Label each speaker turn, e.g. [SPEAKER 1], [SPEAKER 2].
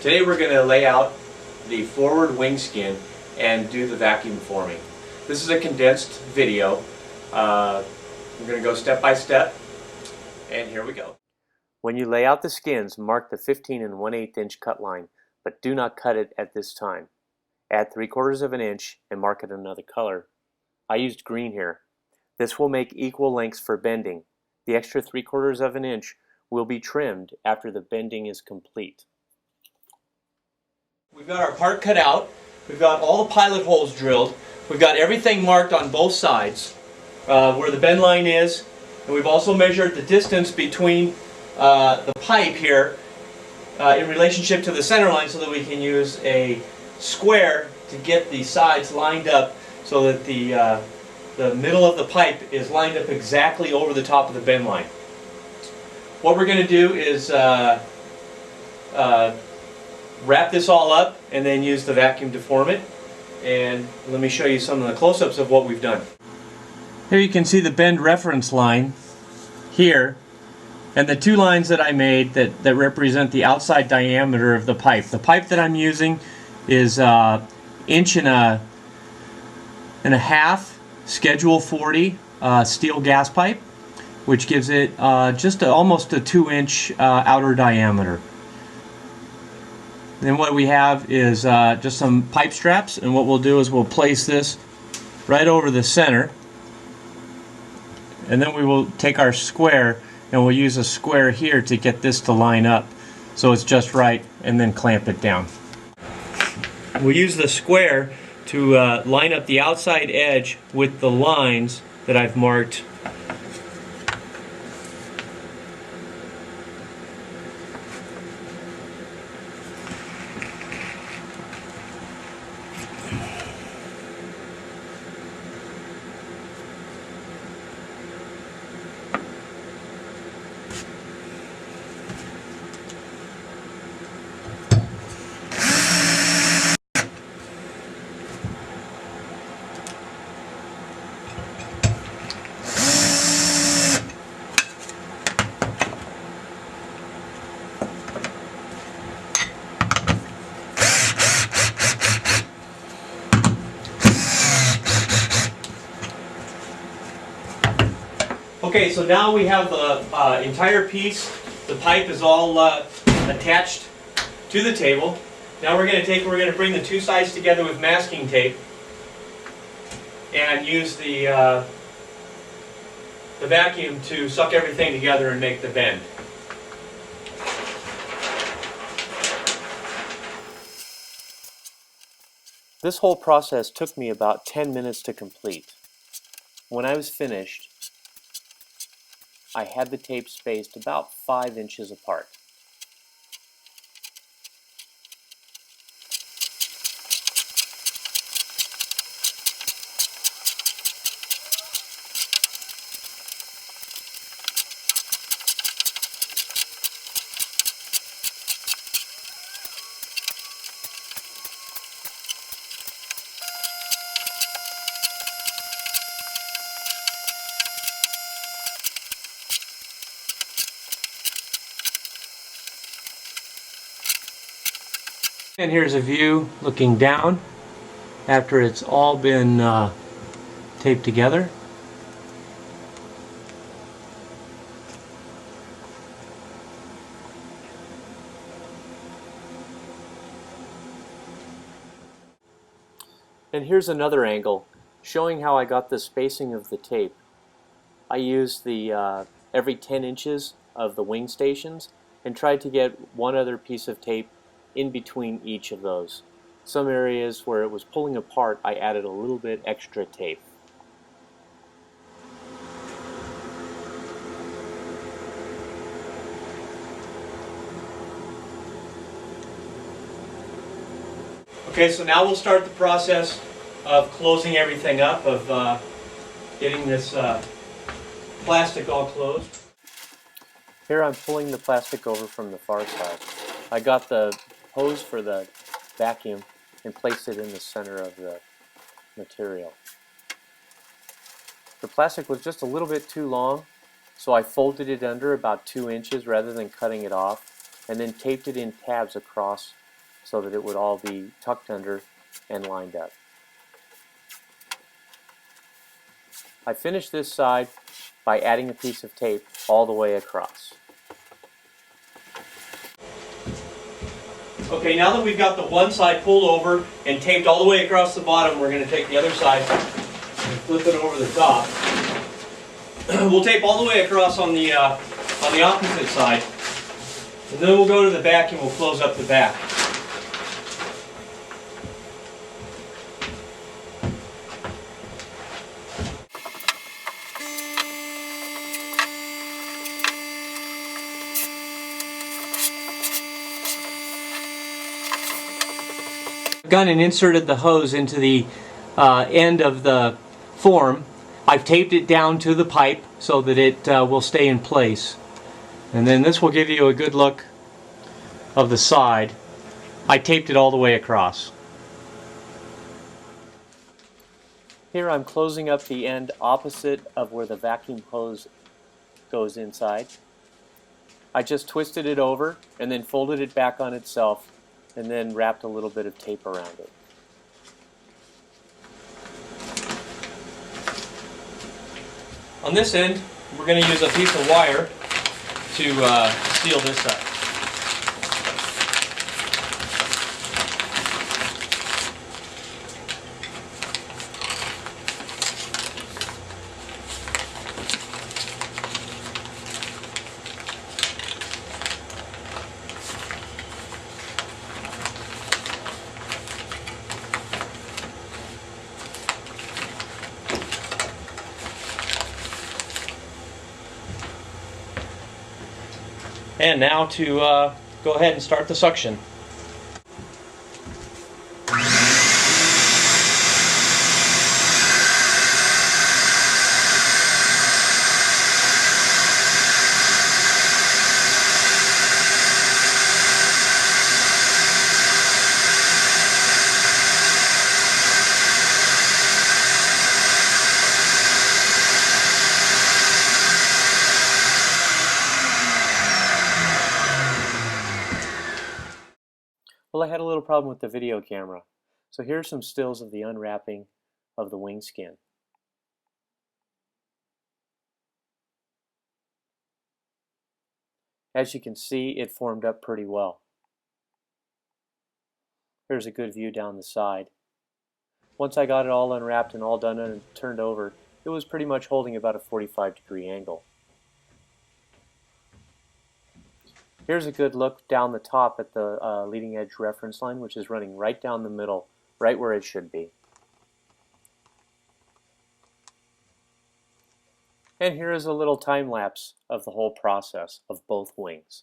[SPEAKER 1] Today we're going to lay out the forward wing skin and do the vacuum forming. This is a condensed video. We're going to go step by step, and here we go. When you lay out the skins, mark the 15 1/8 inch cut line, but do not cut it at this time. Add 3/4 of an inch and mark it another color. I used green here. This will make equal lengths for bending. The extra 3/4 of an inch will be trimmed after the bending is complete. We've got our part cut out. We've got all the pilot holes drilled. We've got everything marked on both sides where the bend line is. And we've also measured the distance between the pipe here in relationship to the center line so that we can use a square to get the sides lined up so that the middle of the pipe is lined up exactly over the top of the bend line. What we're going to do is wrap this all up and then use the vacuum to form it. And let me show you some of the close-ups of what we've done. Here you can see the bend reference line here, and the two lines that I made that represent the outside diameter of the pipe. The pipe that I'm using is 1.5 inches Schedule 40 steel gas pipe, which gives it just almost a 2-inch outer diameter. Then what we have is just some pipe straps, and what we'll do is we'll place this right over the center, and then we will take our square and we'll use a square here to get this to line up so it's just right, and then clamp it down. We'll use the square to line up the outside edge with the lines that I've marked. Okay, so now we have the entire piece. The pipe is all attached to the table. Now we're going to bring the two sides together with masking tape and use the vacuum to suck everything together and make the bend. This whole process took me about 10 minutes to complete. When I was finished, I had the tape spaced about 5 inches apart. And here's a view looking down after it's all been taped together. And here's another angle showing how I got the spacing of the tape. I used the every 10 inches of the wing stations and tried to get one other piece of tape in between each of those. Some areas where it was pulling apart, I added a little bit extra tape. Okay, so now we'll start the process of closing everything up, of getting this plastic all closed. Here I'm pulling the plastic over from the far side. I got the hose for the vacuum and placed it in the center of the material. The plastic was just a little bit too long, so I folded it under about 2 inches rather than cutting it off, and then taped it in tabs across
[SPEAKER 2] so that it would all be tucked under and lined up. I finished this side by adding a piece of tape all the way across.
[SPEAKER 1] Okay, now that we've got the one side pulled over and taped all the way across the bottom, we're going to take the other side and flip it over the top. We'll tape all the way across on the opposite side, and then we'll go to the back and we'll close up the back. Gone and inserted the hose into the end of the form. I've taped it down to the pipe so that it will stay in place. And then this will give you a good look of the side. I taped it all the way across.
[SPEAKER 2] Here I'm closing up the end opposite of where the vacuum hose goes inside. I just twisted it over and then folded it back on itself and then wrapped a little bit of tape around it.
[SPEAKER 1] On this end, we're going to use a piece of wire to seal this up. And now to go ahead and start the suction.
[SPEAKER 2] Well, I had a little problem with the video camera. So here are some stills of the unwrapping of the wing skin. As you can see, it formed up pretty well. Here's a good view down the side. Once I got it all unwrapped and all done and turned over, it was pretty much holding about a 45-degree angle. Here's a good look down the top at the leading edge reference line, which is running right down the middle, right where it should be. And here is a little time lapse of the whole process of both wings.